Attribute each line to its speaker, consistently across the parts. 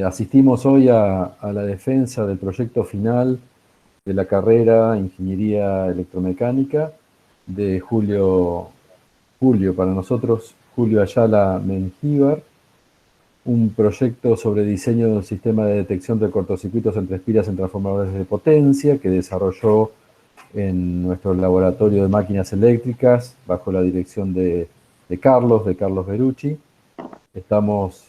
Speaker 1: Asistimos hoy a la defensa del proyecto final de la carrera Ingeniería Electromecánica de Julio, para nosotros, Julio Ayala Mengíbar, un proyecto sobre diseño de un sistema de detección de cortocircuitos entre espiras en transformadores de potencia que desarrolló en nuestro laboratorio de máquinas eléctricas bajo la dirección de Carlos Berucci. Estamos.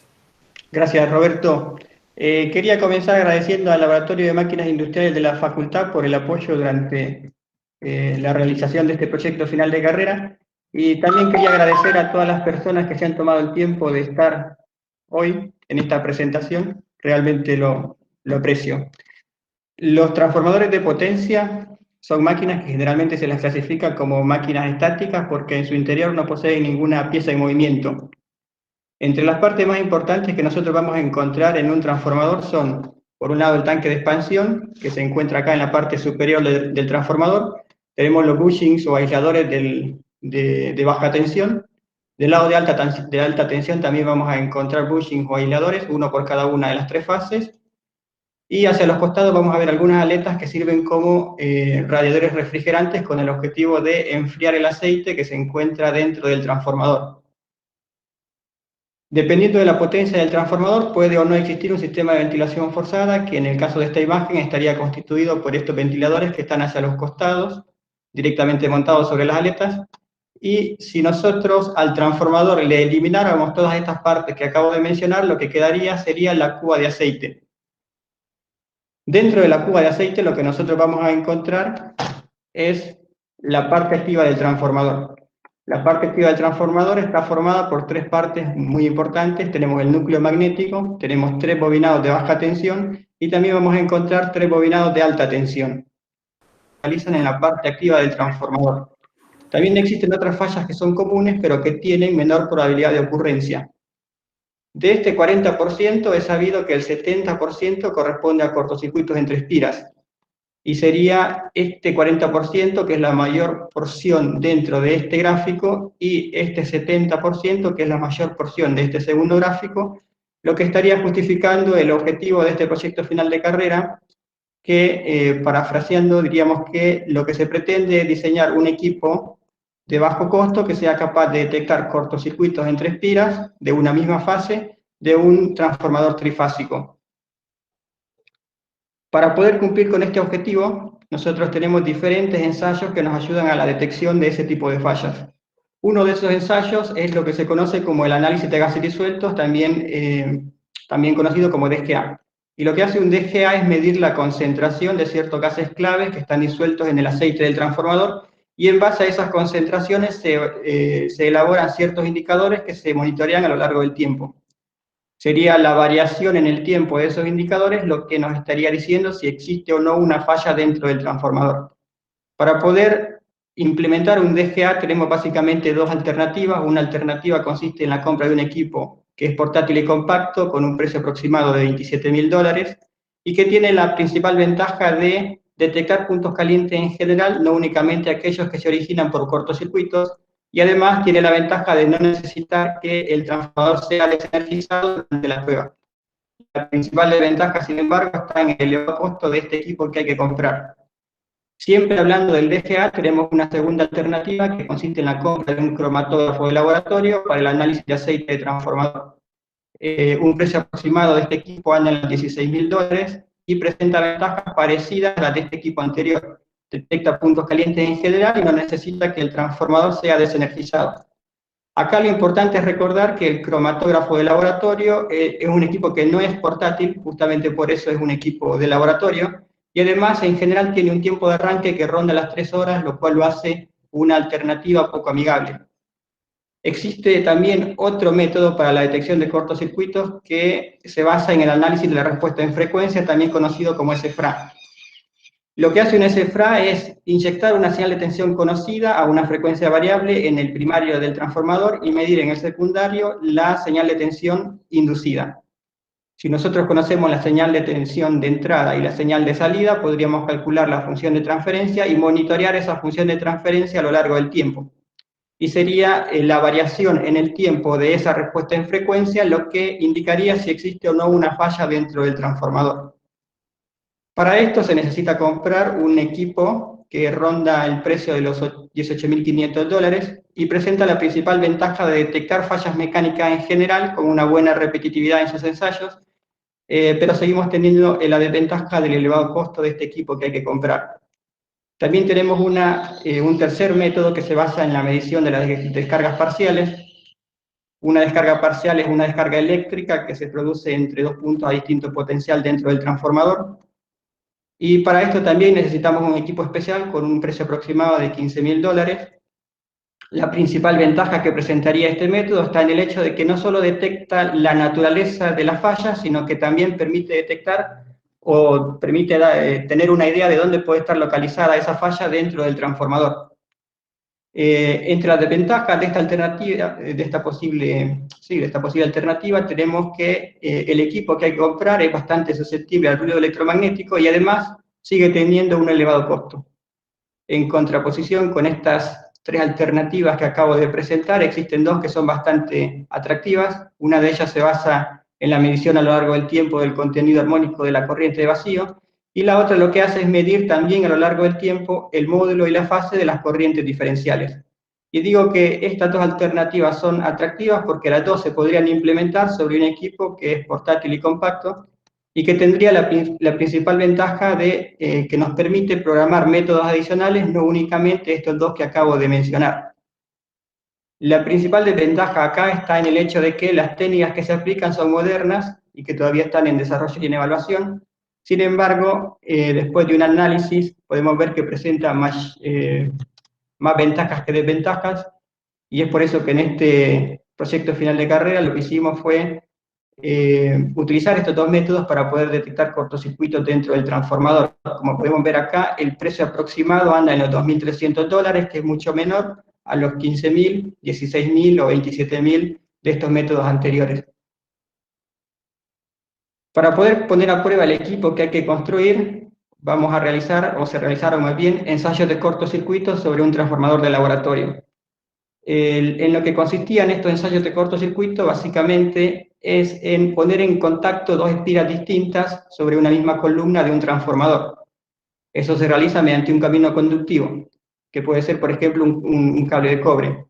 Speaker 2: Gracias, Roberto. Quería comenzar agradeciendo al Laboratorio de Máquinas Industriales de la Facultad por el apoyo durante la realización de este proyecto final de carrera, y también quería agradecer a todas las personas que se han tomado el tiempo de estar hoy en esta presentación. Realmente lo aprecio. Los transformadores de potencia son máquinas que generalmente se las clasifica como máquinas estáticas porque en su interior no poseen ninguna pieza en movimiento. Entre las partes más importantes que nosotros vamos a encontrar en un transformador son, por un lado, el tanque de expansión, que se encuentra acá en la parte superior del transformador. Tenemos los bushings o aisladores de baja tensión. Del lado de alta tensión también vamos a encontrar bushings o aisladores, uno por cada una de las tres fases. Y hacia los costados vamos a ver algunas aletas que sirven como radiadores refrigerantes con el objetivo de enfriar el aceite que se encuentra dentro del transformador. Dependiendo de la potencia del transformador, puede o no existir un sistema de ventilación forzada, que en el caso de esta imagen estaría constituido por estos ventiladores que están hacia los costados, directamente montados sobre las aletas. Y si nosotros al transformador le elimináramos todas estas partes que acabo de mencionar, lo que quedaría sería la cuba de aceite. Dentro de la cuba de aceite lo que nosotros vamos a encontrar es la parte activa del transformador. La parte activa del transformador está formada por tres partes muy importantes. Tenemos el núcleo magnético, tenemos tres bobinados de baja tensión y también vamos a encontrar tres bobinados de alta tensión. Se realizan en la parte activa del transformador. También existen otras fallas que son comunes, pero que tienen menor probabilidad de ocurrencia. De este 40% es sabido que el 70% corresponde a cortocircuitos entre espiras, y sería este 40% que es la mayor porción dentro de este gráfico, y este 70% que es la mayor porción de este segundo gráfico, lo que estaría justificando el objetivo de este proyecto final de carrera, que parafraseando diríamos que lo que se pretende es diseñar un equipo de bajo costo que sea capaz de detectar cortocircuitos entre espiras de una misma fase de un transformador trifásico. Para poder cumplir con este objetivo, nosotros tenemos diferentes ensayos que nos ayudan a la detección de ese tipo de fallas. Uno de esos ensayos es lo que se conoce como el análisis de gases disueltos, también conocido como DGA. Y lo que hace un DGA es medir la concentración de ciertos gases claves que están disueltos en el aceite del transformador, y en base a esas concentraciones se elaboran ciertos indicadores que se monitorean a lo largo del tiempo. Sería la variación en el tiempo de esos indicadores lo que nos estaría diciendo si existe o no una falla dentro del transformador. Para poder implementar un DGA tenemos básicamente dos alternativas. Una alternativa consiste en la compra de un equipo que es portátil y compacto con un precio aproximado de $27.000 y que tiene la principal ventaja de detectar puntos calientes en general, no únicamente aquellos que se originan por cortocircuitos, y además tiene la ventaja de no necesitar que el transformador sea desenergizado durante la prueba. La principal desventaja, sin embargo, está en el elevado costo de este equipo que hay que comprar. Siempre hablando del DGA, tenemos una segunda alternativa que consiste en la compra de un cromatógrafo de laboratorio para el análisis de aceite de transformador. Un precio aproximado de este equipo anda en los $16.000 y presenta ventajas parecidas a las de este equipo anterior. Detecta puntos calientes en general y no necesita que el transformador sea desenergizado. Acá lo importante es recordar que el cromatógrafo de laboratorio es un equipo que no es portátil, justamente por eso es un equipo de laboratorio, y además en general tiene un tiempo de arranque que ronda las 3 horas, lo cual lo hace una alternativa poco amigable. Existe también otro método para la detección de cortocircuitos que se basa en el análisis de la respuesta en frecuencia, también conocido como SFRA. Lo que hace un SFRA es inyectar una señal de tensión conocida a una frecuencia variable en el primario del transformador y medir en el secundario la señal de tensión inducida. Si nosotros conocemos la señal de tensión de entrada y la señal de salida, podríamos calcular la función de transferencia y monitorear esa función de transferencia a lo largo del tiempo. y sería la variación en el tiempo de esa respuesta en frecuencia lo que indicaría si existe o no una falla dentro del transformador. Para esto se necesita comprar un equipo que ronda el precio de los $18.500 y presenta la principal ventaja de detectar fallas mecánicas en general con una buena repetitividad en sus ensayos, pero seguimos teniendo la desventaja del elevado costo de este equipo que hay que comprar. También tenemos un tercer método que se basa en la medición de las descargas parciales. Una descarga parcial es una descarga eléctrica que se produce entre dos puntos a distinto potencial dentro del transformador. Y para esto también necesitamos un equipo especial con un precio aproximado de $15.000. La principal ventaja que presentaría este método está en el hecho de que no solo detecta la naturaleza de la falla, sino que también permite detectar o permite tener una idea de dónde puede estar localizada esa falla dentro del transformador. Entre las desventajas de esta alternativa, de esta posible alternativa, tenemos que el equipo que hay que comprar es bastante susceptible al ruido electromagnético y además sigue teniendo un elevado costo. En contraposición con estas tres alternativas que acabo de presentar, existen dos que son bastante atractivas. Una de ellas se basa en la medición a lo largo del tiempo del contenido armónico de la corriente de vacío, y la otra lo que hace es medir también a lo largo del tiempo el módulo y la fase de las corrientes diferenciales. Y digo que estas dos alternativas son atractivas porque las dos se podrían implementar sobre un equipo que es portátil y compacto, y que tendría la principal ventaja de que nos permite programar métodos adicionales, no únicamente estos dos que acabo de mencionar. La principal desventaja acá está en el hecho de que las técnicas que se aplican son modernas y que todavía están en desarrollo y en evaluación. Sin embargo, después de un análisis, podemos ver que presenta más ventajas que desventajas, y es por eso que en este proyecto final de carrera lo que hicimos fue utilizar estos dos métodos para poder detectar cortocircuitos dentro del transformador. Como podemos ver acá, el precio aproximado anda en los $2.300, que es mucho menor a los 15.000, 16.000 o 27.000 de estos métodos anteriores. Para poder poner a prueba el equipo que hay que construir, vamos a realizar, o se realizaron más bien, ensayos de cortocircuito sobre un transformador de laboratorio. En lo que consistían estos ensayos de cortocircuito, básicamente, es en poner en contacto dos espiras distintas sobre una misma columna de un transformador. Eso se realiza mediante un camino conductivo, que puede ser, por ejemplo, un cable de cobre.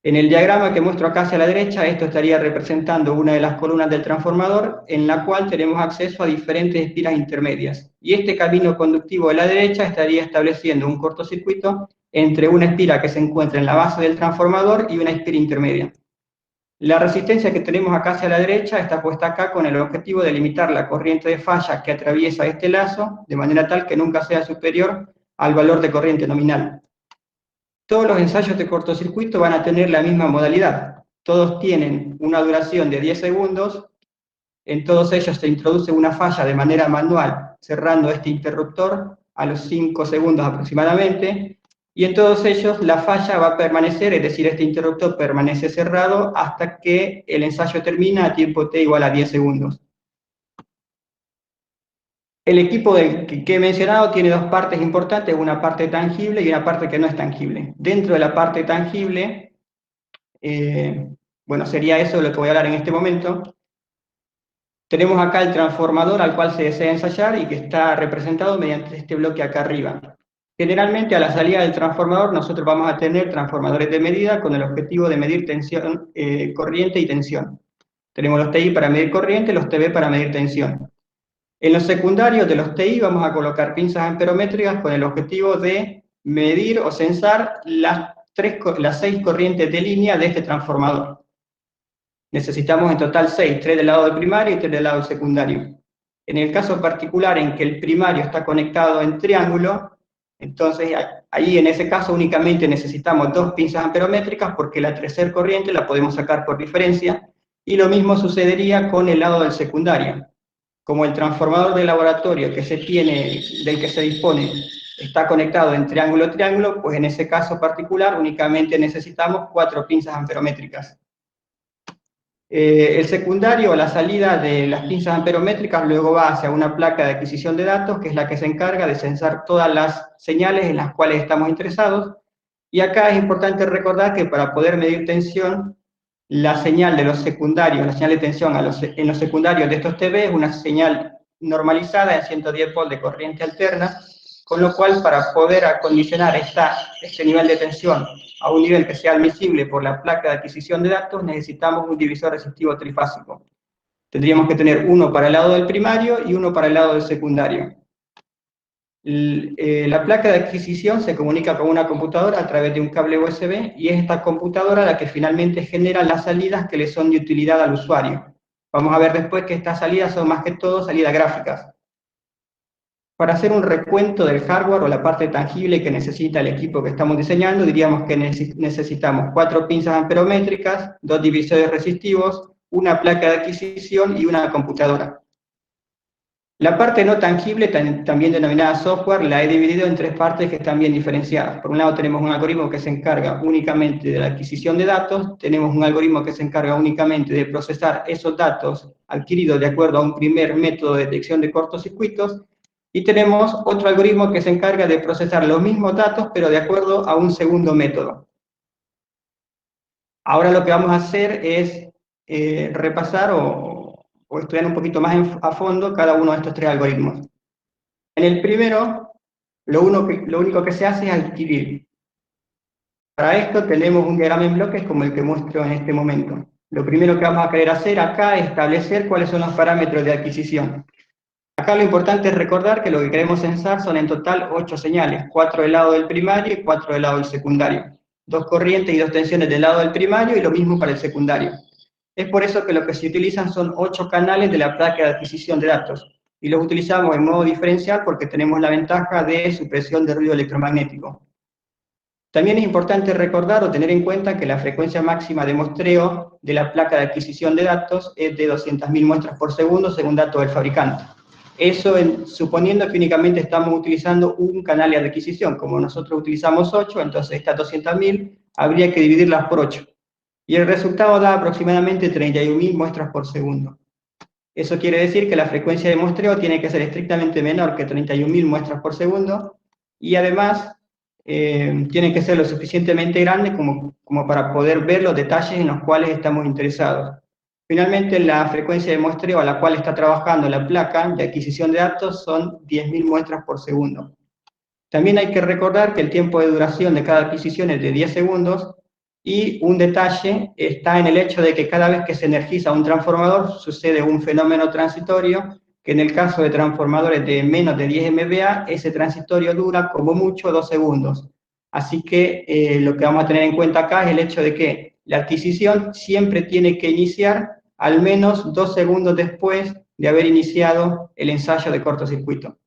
Speaker 2: En el diagrama que muestro acá hacia la derecha, esto estaría representando una de las columnas del transformador, en la cual tenemos acceso a diferentes espiras intermedias. Y este camino conductivo de la derecha estaría estableciendo un cortocircuito entre una espira que se encuentra en la base del transformador y una espira intermedia. La resistencia que tenemos acá hacia la derecha está puesta acá con el objetivo de limitar la corriente de falla que atraviesa este lazo, de manera tal que nunca sea superior al valor de corriente nominal. Todos los ensayos de cortocircuito van a tener la misma modalidad. Todos tienen una duración de 10 segundos. En todos ellos se introduce una falla de manera manual, cerrando este interruptor a los 5 segundos aproximadamente. Y en todos ellos la falla va a permanecer, es decir, este interruptor permanece cerrado hasta que el ensayo termina a tiempo t igual a 10 segundos. El equipo que he mencionado tiene dos partes importantes, una parte tangible y una parte que no es tangible. Dentro de la parte tangible, bueno, sería eso lo que voy a hablar en este momento. Tenemos acá el transformador al cual se desea ensayar y que está representado mediante este bloque acá arriba. Generalmente a la salida del transformador nosotros vamos a tener transformadores de medida con el objetivo de medir tensión, corriente y tensión. Tenemos los TI para medir corriente, los TB para medir tensión. En los secundarios de los TI vamos a colocar pinzas amperométricas con el objetivo de medir o censar las 6 corrientes de línea de este transformador. Necesitamos en total 6, 3 del lado del primario y 3 del lado del secundario. En el caso particular en que el primario está conectado en triángulo, entonces ahí en ese caso únicamente necesitamos 2 pinzas amperométricas porque la tercera corriente la podemos sacar por diferencia, y lo mismo sucedería con el lado del secundario. Como el transformador de laboratorio del que se dispone está conectado en triángulo-triángulo, pues en ese caso particular únicamente necesitamos 4 pinzas amperométricas. El secundario, o la salida de las pinzas amperométricas, luego va hacia una placa de adquisición de datos, que es la que se encarga de censar todas las señales en las cuales estamos interesados, Y acá es importante recordar que para poder medir tensión, la señal de los secundarios, la señal de tensión en los secundarios de estos TV es una señal normalizada en 110 volts de corriente alterna, con lo cual para poder acondicionar este nivel de tensión a un nivel que sea admisible por la placa de adquisición de datos, necesitamos un divisor resistivo trifásico. Tendríamos que tener uno para el lado del primario y uno para el lado del secundario. La placa de adquisición se comunica con una computadora a través de un cable USB y es esta computadora la que finalmente genera las salidas que le son de utilidad al usuario. Vamos a ver después que estas salidas son más que todo salidas gráficas. Para hacer un recuento del hardware o la parte tangible que necesita el equipo que estamos diseñando, diríamos que necesitamos 4 pinzas amperométricas, 2 divisores resistivos, una placa de adquisición y una computadora. La parte no tangible, también denominada software, la he dividido en 3 partes que están bien diferenciadas. Por un lado tenemos un algoritmo que se encarga únicamente de la adquisición de datos, tenemos un algoritmo que se encarga únicamente de procesar esos datos adquiridos de acuerdo a un primer método de detección de cortocircuitos, y tenemos otro algoritmo que se encarga de procesar los mismos datos, pero de acuerdo a un segundo método. Ahora lo que vamos a hacer es repasar o estudiar un poquito más a fondo cada uno de estos 3 algoritmos. En el primero, lo único que se hace es adquirir. Para esto tenemos un diagrama en bloques como el que muestro en este momento. Lo primero que vamos a querer hacer acá es establecer cuáles son los parámetros de adquisición. Acá lo importante es recordar que lo que queremos censar son en total 8 señales, 4 del lado del primario y 4 del lado del secundario. 2 corrientes y 2 tensiones del lado del primario y lo mismo para el secundario. Es por eso que lo que se utilizan son 8 canales de la placa de adquisición de datos. Y los utilizamos en modo diferencial porque tenemos la ventaja de supresión de ruido electromagnético. También es importante recordar o tener en cuenta que la frecuencia máxima de muestreo de la placa de adquisición de datos es de 200.000 muestras por segundo según datos del fabricante. Eso suponiendo que únicamente estamos utilizando un canal de adquisición. Como nosotros utilizamos 8, entonces estas 200.000 habría que dividirlas por 8. Y el resultado da aproximadamente 31.000 muestras por segundo. Eso quiere decir que la frecuencia de muestreo tiene que ser estrictamente menor que 31.000 muestras por segundo, y además tiene que ser lo suficientemente grande como para poder ver los detalles en los cuales estamos interesados. Finalmente, la frecuencia de muestreo a la cual está trabajando la placa de adquisición de datos son 10.000 muestras por segundo. También hay que recordar que el tiempo de duración de cada adquisición es de 10 segundos, y un detalle está en el hecho de que cada vez que se energiza un transformador sucede un fenómeno transitorio, que en el caso de transformadores de menos de 10 MVA, ese transitorio dura como mucho 2 segundos. Así que lo que vamos a tener en cuenta acá es el hecho de que la adquisición siempre tiene que iniciar al menos 2 segundos después de haber iniciado el ensayo de cortocircuito.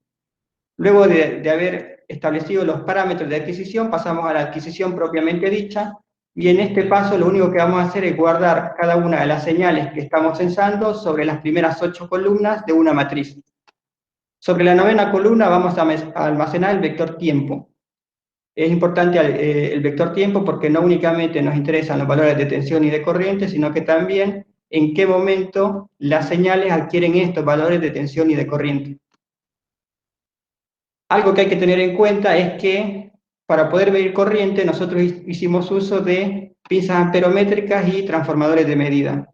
Speaker 2: Luego de haber establecido los parámetros de adquisición, pasamos a la adquisición propiamente dicha, y en este paso lo único que vamos a hacer es guardar cada una de las señales que estamos censando sobre las primeras 8 columnas de una matriz. Sobre la 9ª columna vamos a almacenar el vector tiempo. Es importante el vector tiempo porque no únicamente nos interesan los valores de tensión y de corriente, sino que también en qué momento las señales adquieren estos valores de tensión y de corriente. Algo que hay que tener en cuenta es que para poder medir corriente nosotros hicimos uso de pinzas amperométricas y transformadores de medida.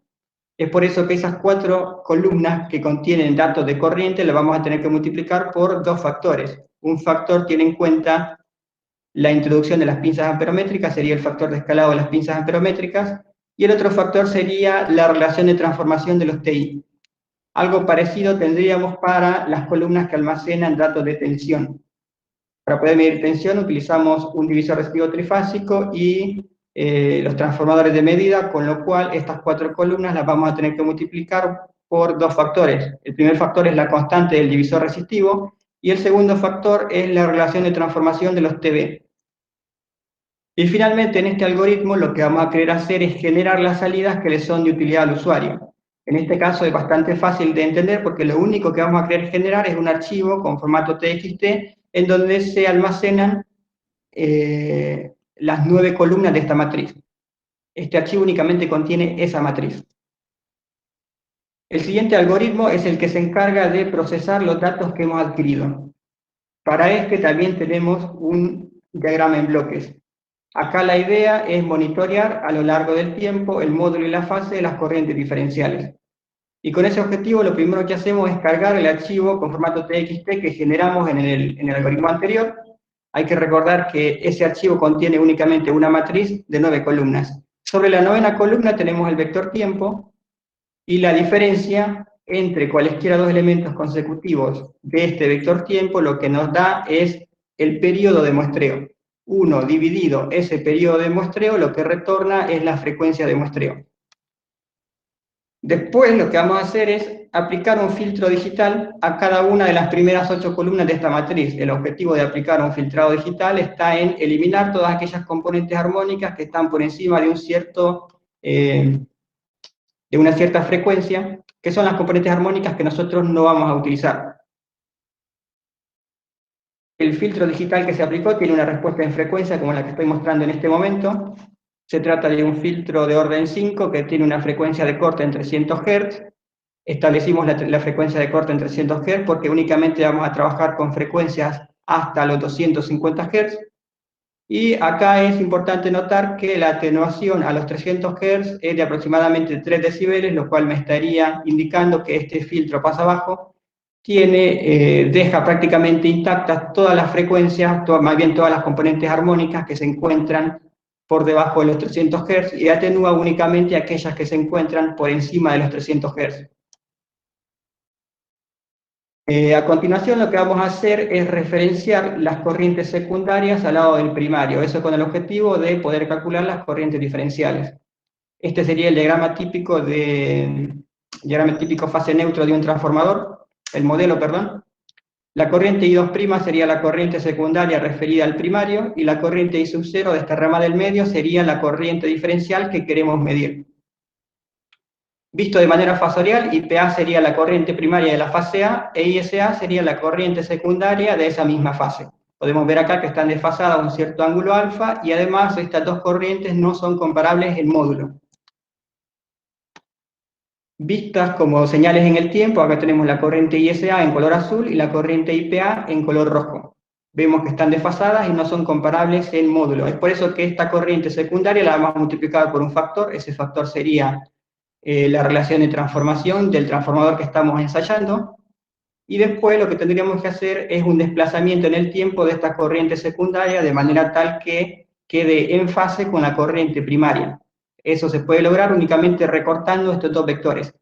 Speaker 2: Es por eso que esas 4 columnas que contienen datos de corriente las vamos a tener que multiplicar por 2 factores. Un factor tiene en cuenta la introducción de las pinzas amperométricas, sería el factor de escalado de las pinzas amperométricas, y el otro factor sería la relación de transformación de los TI. Algo parecido tendríamos para las columnas que almacenan datos de tensión. Para poder medir tensión utilizamos un divisor resistivo trifásico y los transformadores de medida, con lo cual estas 4 columnas las vamos a tener que multiplicar por 2 factores. El primer factor es la constante del divisor resistivo y el segundo factor es la relación de transformación de los TB. Y finalmente en este algoritmo lo que vamos a querer hacer es generar las salidas que le son de utilidad al usuario. En este caso es bastante fácil de entender porque lo único que vamos a querer generar es un archivo con formato TXT en donde se almacenan las 9 columnas de esta matriz. Este archivo únicamente contiene esa matriz. El siguiente algoritmo es el que se encarga de procesar los datos que hemos adquirido. Para este también tenemos un diagrama en bloques. Acá la idea es monitorear a lo largo del tiempo el módulo y la fase de las corrientes diferenciales. Y con ese objetivo lo primero que hacemos es cargar el archivo con formato TXT que generamos en el algoritmo anterior. Hay que recordar que ese archivo contiene únicamente una matriz de 9 columnas. Sobre la 9ª columna tenemos el vector tiempo y la diferencia entre cualesquiera dos elementos consecutivos de este vector tiempo lo que nos da es el periodo de muestreo. 1 dividido ese periodo de muestreo lo que retorna es la frecuencia de muestreo. Después lo que vamos a hacer es aplicar un filtro digital a cada una de las primeras 8 columnas de esta matriz. El objetivo de aplicar un filtrado digital está en eliminar todas aquellas componentes armónicas que están por encima de una cierta frecuencia, que son las componentes armónicas que nosotros no vamos a utilizar. El filtro digital que se aplicó tiene una respuesta en frecuencia como la que estoy mostrando en este momento. Se trata de un filtro de orden 5 que tiene una frecuencia de corte en 300 Hz. Establecimos la frecuencia de corte en 300 Hz porque únicamente vamos a trabajar con frecuencias hasta los 250 Hz. Y acá es importante notar que la atenuación a los 300 Hz es de aproximadamente 3 decibeles, lo cual me estaría indicando que este filtro pasa abajo deja prácticamente intactas todas las frecuencias, más bien todas las componentes armónicas que se encuentran por debajo de los 300 Hz y atenúa únicamente aquellas que se encuentran por encima de los 300 Hz. A continuación lo que vamos a hacer es referenciar las corrientes secundarias al lado del primario, eso con el objetivo de poder calcular las corrientes diferenciales. Este sería el diagrama típico fase neutro de un transformador, el modelo, perdón. La corriente I2' sería la corriente secundaria referida al primario y la corriente I sub 0 de esta rama del medio sería la corriente diferencial que queremos medir. Visto de manera fasorial, IPA sería la corriente primaria de la fase A e ISA sería la corriente secundaria de esa misma fase. Podemos ver acá que están desfasadas a un cierto ángulo alfa y además estas dos corrientes no son comparables en módulo. Vistas como señales en el tiempo, acá tenemos la corriente ISA en color azul y la corriente IPA en color rojo. Vemos que están desfasadas y no son comparables en módulo. Es por eso que esta corriente secundaria la vamos a multiplicar por un factor. Ese factor sería la relación de transformación del transformador que estamos ensayando. Y después lo que tendríamos que hacer es un desplazamiento en el tiempo de esta corriente secundaria de manera tal que quede en fase con la corriente primaria. Eso se puede lograr únicamente recortando estos dos vectores.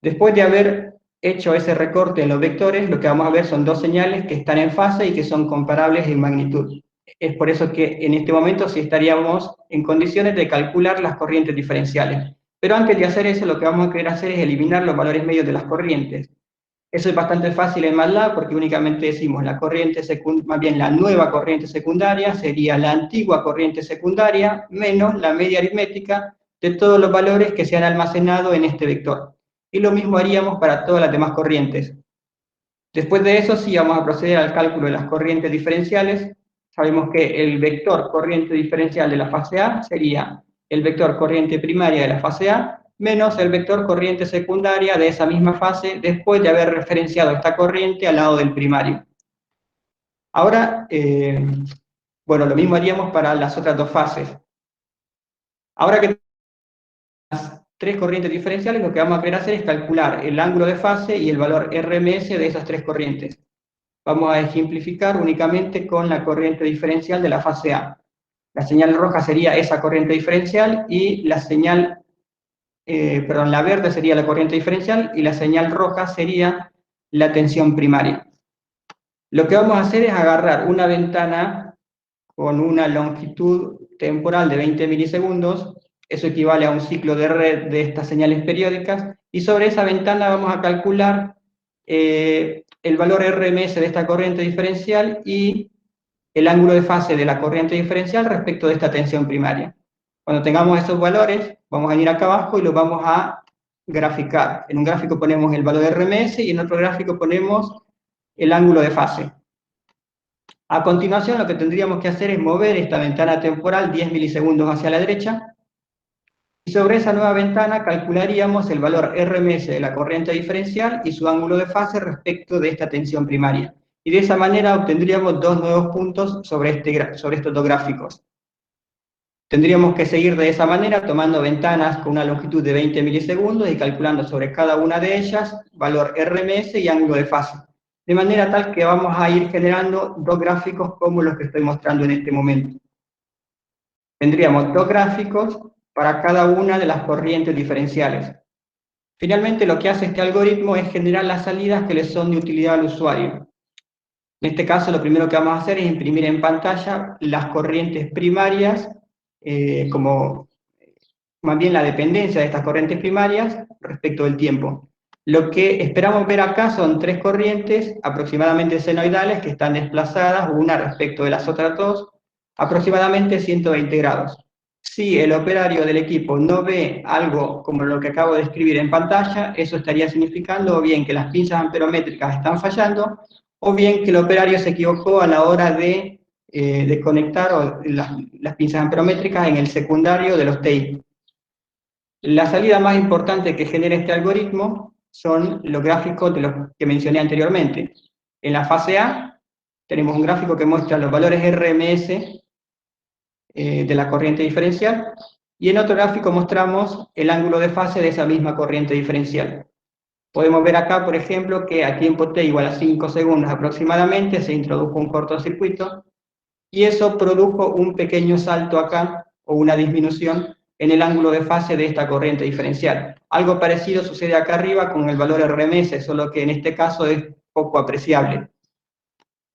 Speaker 2: Después de haber hecho ese recorte en los vectores, lo que vamos a ver son dos señales que están en fase y que son comparables en magnitud. Es por eso que en este momento sí estaríamos en condiciones de calcular las corrientes diferenciales. Pero antes de hacer eso, lo que vamos a querer hacer es eliminar los valores medios de las corrientes. Eso es bastante fácil en MATLAB porque únicamente decimos la nueva corriente secundaria sería la antigua corriente secundaria menos la media aritmética de todos los valores que se han almacenado en este vector. Y lo mismo haríamos para todas las demás corrientes. Después de eso sí vamos a proceder al cálculo de las corrientes diferenciales. Sabemos que el vector corriente diferencial de la fase A sería el vector corriente primaria de la fase A menos el vector corriente secundaria de esa misma fase después de haber referenciado esta corriente al lado del primario. Ahora, bueno, lo mismo haríamos para las otras dos fases. Ahora que las tres corrientes diferenciales, lo que vamos a querer hacer es calcular el ángulo de fase y el valor RMS de esas tres corrientes. Vamos a ejemplificar únicamente con la corriente diferencial de la fase A. La señal roja sería esa corriente diferencial y la señal la verde sería la corriente diferencial y la señal roja sería la tensión primaria. Lo que vamos a hacer es agarrar una ventana con una longitud temporal de 20 milisegundos, eso equivale a un ciclo de red de estas señales periódicas, y sobre esa ventana vamos a calcular el valor RMS de esta corriente diferencial y el ángulo de fase de la corriente diferencial respecto de esta tensión primaria. Cuando tengamos esos valores, vamos a ir acá abajo y los vamos a graficar. En un gráfico ponemos el valor de RMS y en otro gráfico ponemos el ángulo de fase. A continuación, lo que tendríamos que hacer es mover esta ventana temporal 10 milisegundos hacia la derecha, y sobre esa nueva ventana calcularíamos el valor RMS de la corriente diferencial y su ángulo de fase respecto de esta tensión primaria. Y de esa manera obtendríamos dos nuevos puntos sobre estos dos gráficos. Tendríamos que seguir de esa manera, tomando ventanas con una longitud de 20 milisegundos y calculando sobre cada una de ellas valor RMS y ángulo de fase. De manera tal que vamos a ir generando dos gráficos como los que estoy mostrando en este momento. Tendríamos dos gráficos para cada una de las corrientes diferenciales. Finalmente, lo que hace este algoritmo es generar las salidas que le son de utilidad al usuario. En este caso, lo primero que vamos a hacer es imprimir en pantalla las corrientes primarias, como más bien la dependencia de estas corrientes primarias respecto del tiempo. Lo que esperamos ver acá son tres corrientes aproximadamente senoidales que están desplazadas una respecto de las otras dos, aproximadamente 120 grados. Si el operario del equipo no ve algo como lo que acabo de escribir en pantalla, eso estaría significando o bien que las pinzas amperométricas están fallando, o bien que el operario se equivocó a la hora de conectar las pinzas amperométricas en el secundario de los TI. La salida más importante que genera este algoritmo son los gráficos de los que mencioné anteriormente. En la fase A tenemos un gráfico que muestra los valores RMS de la corriente diferencial, y en otro gráfico mostramos el ángulo de fase de esa misma corriente diferencial. Podemos ver acá, por ejemplo, que a tiempo t igual a 5 segundos aproximadamente se introdujo un cortocircuito, y eso produjo un pequeño salto acá, o una disminución, en el ángulo de fase de esta corriente diferencial. Algo parecido sucede acá arriba con el valor RMS, solo que en este caso es poco apreciable.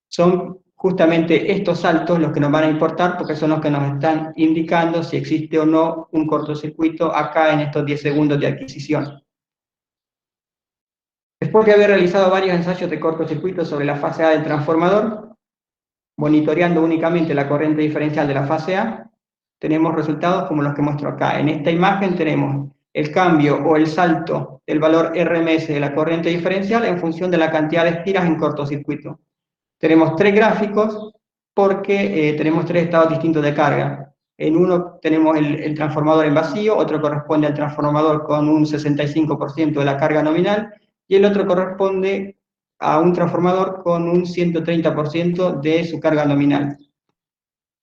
Speaker 2: Son justamente estos saltos los que nos van a importar, porque son los que nos están indicando si existe o no un cortocircuito acá en estos 10 segundos de adquisición. Después de haber realizado varios ensayos de cortocircuito sobre la fase A del transformador, monitoreando únicamente la corriente diferencial de la fase A, tenemos resultados como los que muestro acá. En esta imagen tenemos el cambio o el salto del valor RMS de la corriente diferencial en función de la cantidad de espiras en cortocircuito. Tenemos tres gráficos porque tenemos tres estados distintos de carga. En uno tenemos el transformador en vacío, otro corresponde al transformador con un 65% de la carga nominal, y el otro corresponde a un transformador con un 130% de su carga nominal.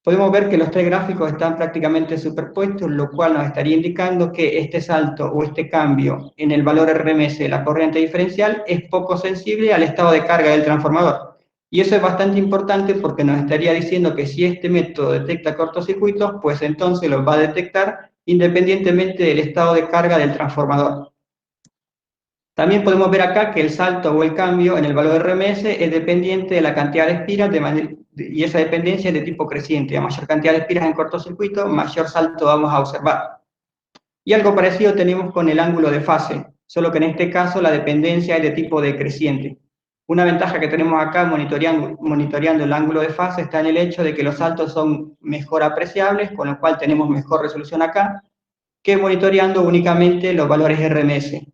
Speaker 2: Podemos ver que los tres gráficos están prácticamente superpuestos, lo cual nos estaría indicando que este salto o este cambio en el valor RMS de la corriente diferencial es poco sensible al estado de carga del transformador. Y eso es bastante importante porque nos estaría diciendo que si este método detecta cortocircuitos, pues entonces los va a detectar independientemente del estado de carga del transformador. También podemos ver acá que el salto o el cambio en el valor RMS es dependiente de la cantidad de espiras y esa dependencia es de tipo creciente. A mayor cantidad de espiras en cortocircuito, mayor salto vamos a observar. Y algo parecido tenemos con el ángulo de fase, solo que en este caso la dependencia es de tipo decreciente. Una ventaja que tenemos acá monitoreando el ángulo de fase está en el hecho de que los saltos son mejor apreciables, con lo cual tenemos mejor resolución acá, que monitoreando únicamente los valores RMS.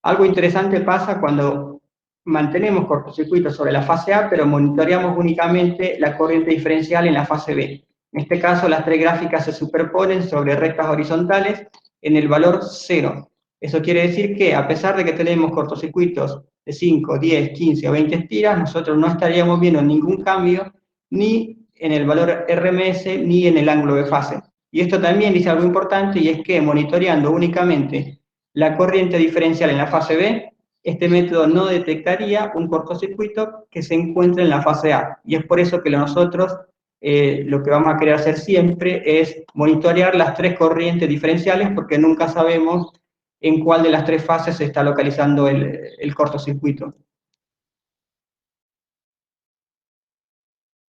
Speaker 2: Algo interesante pasa cuando mantenemos cortocircuitos sobre la fase A, pero monitoreamos únicamente la corriente diferencial en la fase B. En este caso, las tres gráficas se superponen sobre rectas horizontales en el valor 0. Eso quiere decir que, a pesar de que tenemos cortocircuitos de 5, 10, 15 o 20 espiras, nosotros no estaríamos viendo ningún cambio ni en el valor RMS ni en el ángulo de fase. Y esto también dice algo importante, y es que monitoreando únicamente la corriente diferencial en la fase B, este método no detectaría un cortocircuito que se encuentre en la fase A. Y es por eso que nosotros lo que vamos a querer hacer siempre es monitorear las tres corrientes diferenciales, porque nunca sabemos en cuál de las tres fases se está localizando el cortocircuito.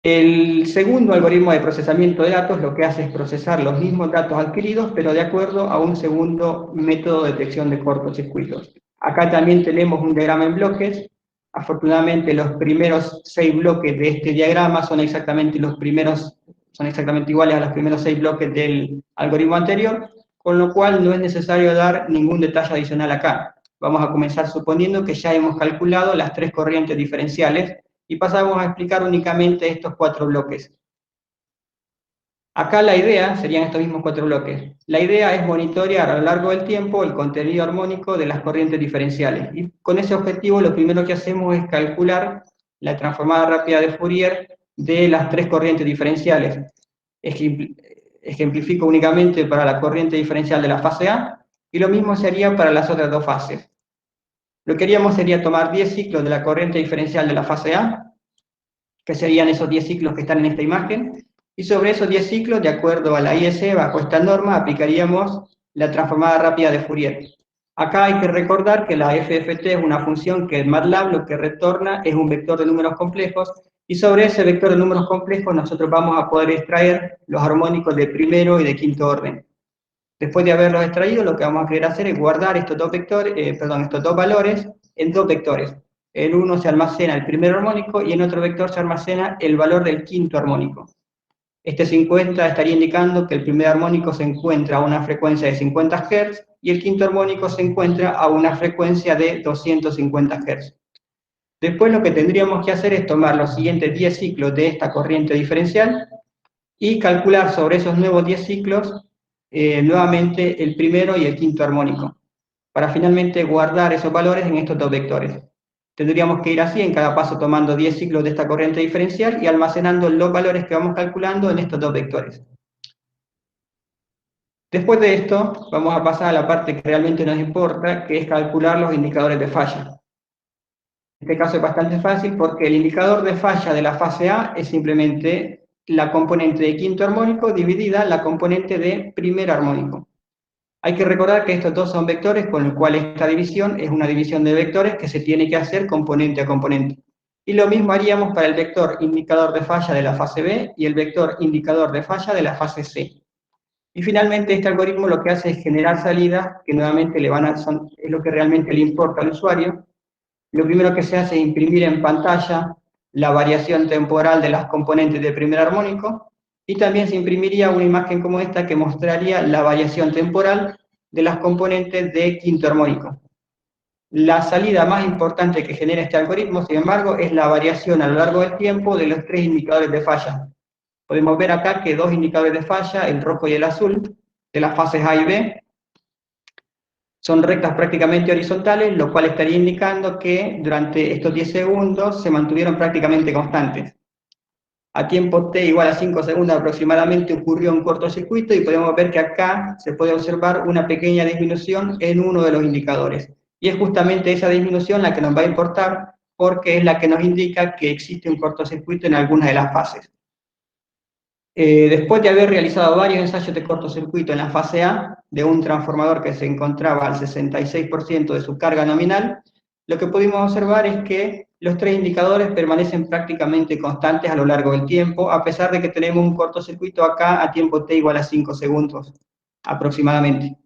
Speaker 2: El segundo algoritmo de procesamiento de datos lo que hace es procesar los mismos datos adquiridos, pero de acuerdo a un segundo método de detección de cortocircuitos. Acá también tenemos un diagrama en bloques. Afortunadamente los primeros 6 bloques de este diagrama son exactamente iguales a los primeros 6 bloques del algoritmo anterior, con lo cual no es necesario dar ningún detalle adicional acá. Vamos a comenzar suponiendo que ya hemos calculado las tres corrientes diferenciales, y pasamos a explicar únicamente estos 4 bloques. Acá la idea serían estos mismos 4 bloques. La idea es monitorear a lo largo del tiempo el contenido armónico de las corrientes diferenciales. Y con ese objetivo lo primero que hacemos es calcular la transformada rápida de Fourier de las tres corrientes diferenciales. ejemplifico únicamente para la corriente diferencial de la fase A, y lo mismo se haría para las otras dos fases. Lo que haríamos sería tomar 10 ciclos de la corriente diferencial de la fase A, que serían esos 10 ciclos que están en esta imagen, y sobre esos 10 ciclos, de acuerdo a la IS, bajo esta norma, aplicaríamos la transformada rápida de Fourier. Acá hay que recordar que la FFT es una función que en MATLAB lo que retorna es un vector de números complejos, y sobre ese vector de números complejos nosotros vamos a poder extraer los armónicos de primero y de quinto orden. Después de haberlos extraído, lo que vamos a querer hacer es guardar estos dos vectores, estos dos valores en dos vectores. En uno se almacena el primer armónico y en otro vector se almacena el valor del quinto armónico. Este 50 estaría indicando que el primer armónico se encuentra a una frecuencia de 50 Hz y el quinto armónico se encuentra a una frecuencia de 250 Hz. Después lo que tendríamos que hacer es tomar los siguientes 10 ciclos de esta corriente diferencial y calcular sobre esos nuevos 10 ciclos nuevamente el primero y el quinto armónico, para finalmente guardar esos valores en estos dos vectores. Tendríamos que ir así en cada paso tomando 10 ciclos de esta corriente diferencial y almacenando los valores que vamos calculando en estos dos vectores. Después de esto, vamos a pasar a la parte que realmente nos importa, que es calcular los indicadores de falla. En este caso es bastante fácil porque el indicador de falla de la fase A es simplemente la componente de quinto armónico dividida la componente de primer armónico. Hay que recordar que estos dos son vectores, con lo cual esta división es una división de vectores que se tiene que hacer componente a componente. Y lo mismo haríamos para el vector indicador de falla de la fase B y el vector indicador de falla de la fase C. Y finalmente este algoritmo lo que hace es generar salidas que nuevamente es lo que realmente le importa al usuario. Lo primero que se hace es imprimir en pantalla la variación temporal de las componentes del primer armónico, y también se imprimiría una imagen como esta que mostraría la variación temporal de las componentes de quinto armónico. La salida más importante que genera este algoritmo, sin embargo, es la variación a lo largo del tiempo de los tres indicadores de falla. Podemos ver acá que dos indicadores de falla, el rojo y el azul, de las fases A y B, son rectas prácticamente horizontales, lo cual estaría indicando que durante estos 10 segundos se mantuvieron prácticamente constantes. A tiempo t igual a 5 segundos aproximadamente ocurrió un cortocircuito y podemos ver que acá se puede observar una pequeña disminución en uno de los indicadores. Y es justamente esa disminución la que nos va a importar porque es la que nos indica que existe un cortocircuito en alguna de las fases. Después de haber realizado varios ensayos de cortocircuito en la fase A, de un transformador que se encontraba al 66% de su carga nominal, lo que pudimos observar es que los tres indicadores permanecen prácticamente constantes a lo largo del tiempo, a pesar de que tenemos un cortocircuito acá a tiempo t igual a 5 segundos, aproximadamente.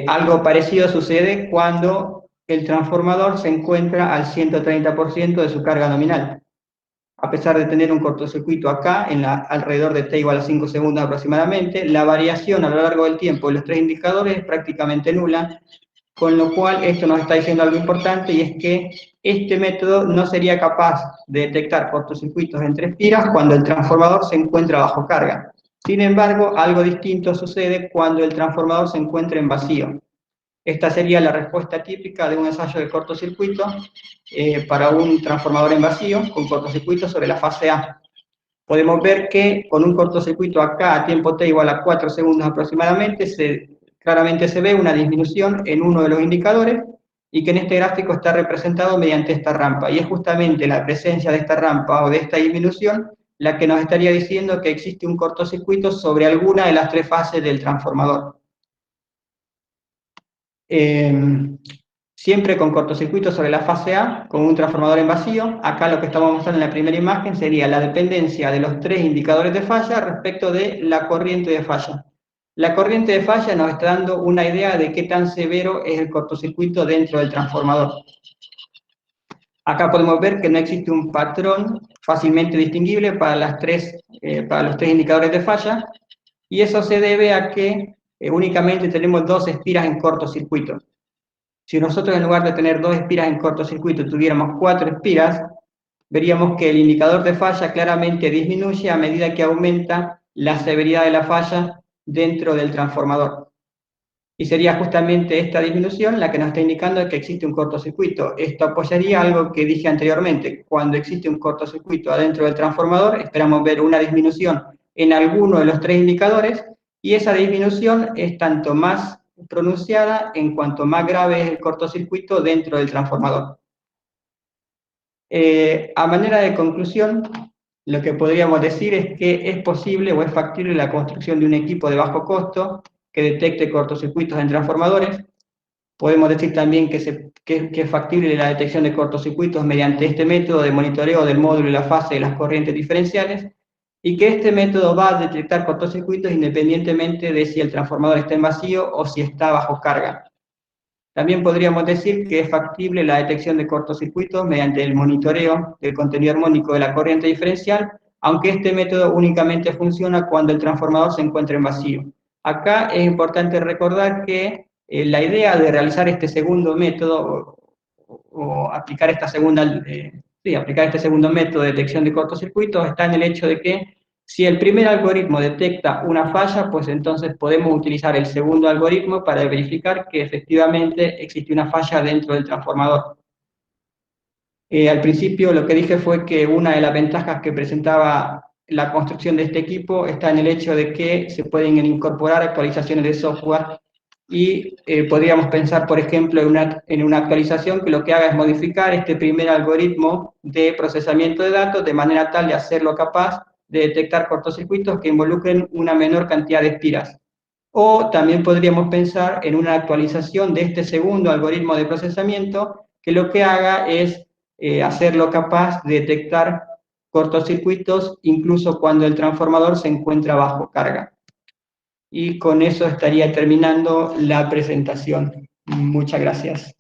Speaker 2: Algo parecido sucede cuando el transformador se encuentra al 130% de su carga nominal. A pesar de tener un cortocircuito acá, alrededor de t igual a 5 segundos aproximadamente, la variación a lo largo del tiempo de los tres indicadores es prácticamente nula, con lo cual esto nos está diciendo algo importante, y es que este método no sería capaz de detectar cortocircuitos entre espiras cuando el transformador se encuentra bajo carga. Sin embargo, algo distinto sucede cuando el transformador se encuentra en vacío. Esta sería la respuesta típica de un ensayo de cortocircuito para un transformador en vacío con cortocircuito sobre la fase A. Podemos ver que con un cortocircuito acá a tiempo t igual a 4 segundos aproximadamente, claramente se ve una disminución en uno de los indicadores, y que en este gráfico está representado mediante esta rampa. Y es justamente la presencia de esta rampa o de esta disminución la que nos estaría diciendo que existe un cortocircuito sobre alguna de las tres fases del transformador. Siempre con cortocircuito sobre la fase A, con un transformador en vacío. Acá lo que estamos mostrando en la primera imagen sería la dependencia de los tres indicadores de falla respecto de la corriente de falla. La corriente de falla nos está dando una idea de qué tan severo es el cortocircuito dentro del transformador. Acá podemos ver que no existe un patrón fácilmente distinguible para los tres indicadores de falla, y eso se debe a que únicamente tenemos dos espiras en cortocircuito. Si nosotros en lugar de tener dos espiras en cortocircuito tuviéramos 4 espiras, veríamos que el indicador de falla claramente disminuye a medida que aumenta la severidad de la falla dentro del transformador. Y sería justamente esta disminución la que nos está indicando que existe un cortocircuito. Esto apoyaría algo que dije anteriormente. Cuando existe un cortocircuito adentro del transformador, esperamos ver una disminución en alguno de los tres indicadores, y esa disminución es tanto más pronunciada en cuanto más grave es el cortocircuito dentro del transformador. A manera de conclusión, lo que podríamos decir es que es posible o es factible la construcción de un equipo de bajo costo que detecte cortocircuitos en transformadores. Podemos decir también que es factible la detección de cortocircuitos mediante este método de monitoreo del módulo y la fase de las corrientes diferenciales, y que este método va a detectar cortocircuitos independientemente de si el transformador está en vacío o si está bajo carga. También podríamos decir que es factible la detección de cortocircuitos mediante el monitoreo del contenido armónico de la corriente diferencial, aunque este método únicamente funciona cuando el transformador se encuentra en vacío. Acá es importante recordar que la idea de realizar este segundo método o aplicar aplicar este segundo método de detección de cortocircuitos está en el hecho de que si el primer algoritmo detecta una falla, pues entonces podemos utilizar el segundo algoritmo para verificar que efectivamente existe una falla dentro del transformador. Al principio lo que dije fue que una de las ventajas que presentaba la construcción de este equipo está en el hecho de que se pueden incorporar actualizaciones de software y podríamos pensar, por ejemplo, en una actualización que lo que haga es modificar este primer algoritmo de procesamiento de datos de manera tal de hacerlo capaz de detectar cortocircuitos que involucren una menor cantidad de espiras. O también podríamos pensar en una actualización de este segundo algoritmo de procesamiento que lo que haga es hacerlo capaz de detectar cortocircuitos incluso cuando el transformador se encuentra bajo carga. Y con eso estaría terminando la presentación. Muchas gracias.